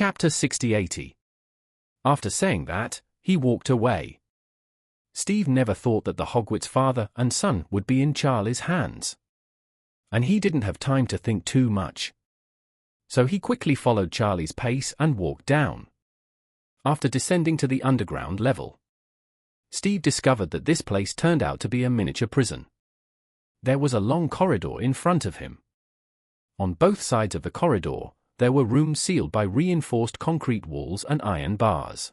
Chapter 60-80. After saying that, he walked away. Steve never thought that the Hogwarts father and son would be in Charlie's hands. And he didn't have time to think too much. So he quickly followed Charlie's pace and walked down. After descending to the underground level, Steve discovered that this place turned out to be a miniature prison. There was a long corridor in front of him. On both sides of the corridor, there were rooms sealed by reinforced concrete walls and iron bars.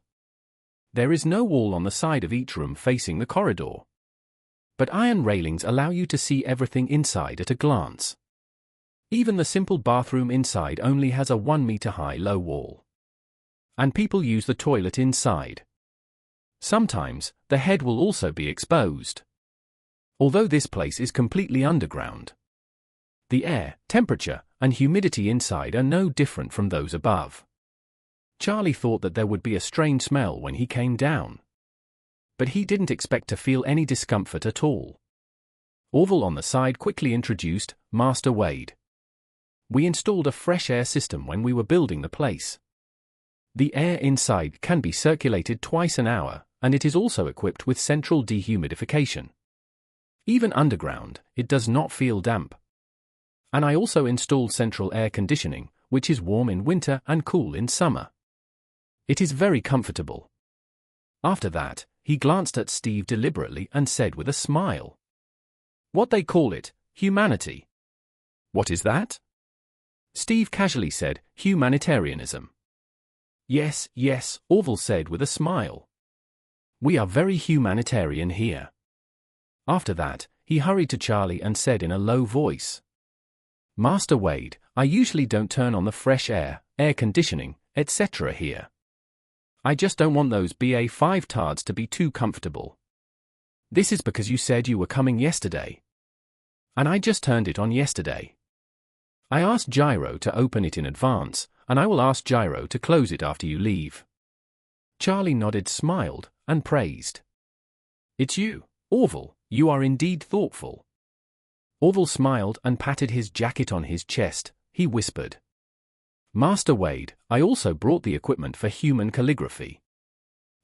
There is no wall on the side of each room facing the corridor. But iron railings allow you to see everything inside at a glance. Even the simple bathroom inside only has a 1-meter-high low wall. And people use the toilet inside. Sometimes, the head will also be exposed. Although this place is completely underground, the air, temperature, and humidity inside are no different from those above. Charlie thought that there would be a strange smell when he came down. But he didn't expect to feel any discomfort at all. Orville on the side quickly introduced Master Wade. We installed a fresh air system when we were building the place. The air inside can be circulated twice an hour, and it is also equipped with central dehumidification. Even underground, it does not feel damp. And I also installed central air conditioning, which is warm in winter and cool in summer. It is very comfortable. After that, he glanced at Steve deliberately and said with a smile, "What they call it, humanity." "What is that?" Steve casually said, "Humanitarianism." Yes, Orville said with a smile. "We are very humanitarian here." After that, he hurried to Charlie and said in a low voice, "Master Wade, I usually don't turn on the fresh air conditioning, etc. here. I just don't want those BA5 tards to be too comfortable. This is because you said you were coming yesterday. And I just turned it on yesterday. I asked Gyro to open it in advance, and I will ask Gyro to close it after you leave." Charlie nodded, smiled, and praised. "It's you, Orville, you are indeed thoughtful." Orville smiled and patted his jacket on his chest. He whispered, "Master Wade, I also brought the equipment for human calligraphy.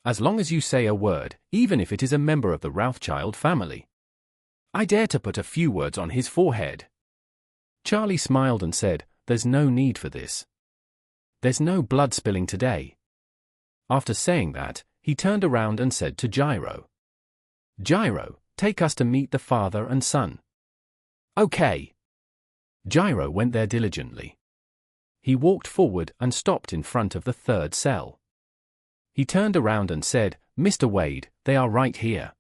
As long as you say a word, even if it is a member of the Rothschild family, I dare to put a few words on his forehead." Charlie smiled and said, "There's no need for this. There's no blood spilling today." After saying that, he turned around and said to Gyro, "Gyro, take us to meet the father and son." "Okay." Gyro went there diligently. He walked forward and stopped in front of the third cell. He turned around and said, "Mr. Wade, they are right here."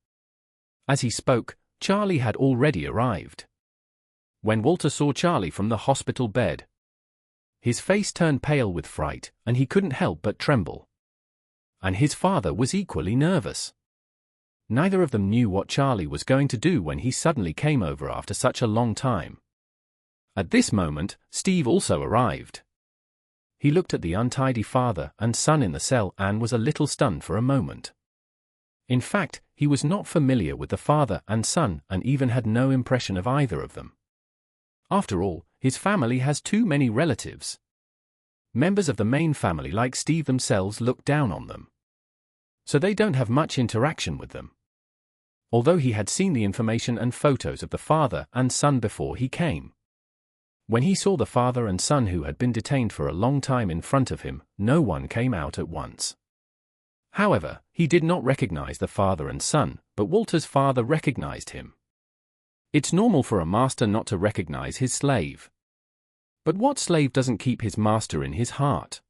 As he spoke, Charlie had already arrived. When Walter saw Charlie from the hospital bed, his face turned pale with fright, and he couldn't help but tremble. And his father was equally nervous. Neither of them knew what Charlie was going to do when he suddenly came over after such a long time. At this moment, Steve also arrived. He looked at the untidy father and son in the cell and was a little stunned for a moment. In fact, he was not familiar with the father and son and even had no impression of either of them. After all, his family has too many relatives. Members of the main family like Steve themselves look down on them. So they don't have much interaction with them. Although he had seen the information and photos of the father and son before he came. When he saw the father and son who had been detained for a long time in front of him, no one came out at once. However, he did not recognize the father and son, but Walter's father recognized him. It's normal for a master not to recognize his slave. But what slave doesn't keep his master in his heart?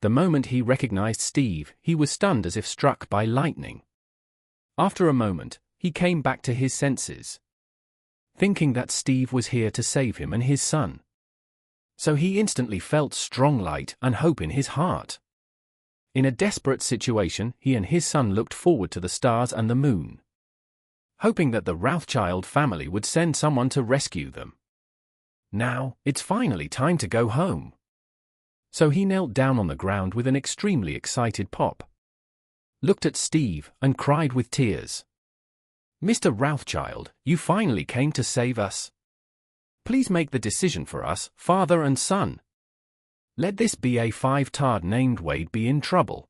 The moment he recognized Steve, he was stunned as if struck by lightning. After a moment, he came back to his senses, thinking that Steve was here to save him and his son. So he instantly felt strong light and hope in his heart. In a desperate situation, he and his son looked forward to the stars and the moon, hoping that the Rothschild family would send someone to rescue them. Now, it's finally time to go home. So he knelt down on the ground with an extremely excited pop, looked at Steve, and cried with tears, "Mr. Rothschild, you finally came to save us. Please make the decision for us, father and son." Let this be a five-tard named Wade be in trouble.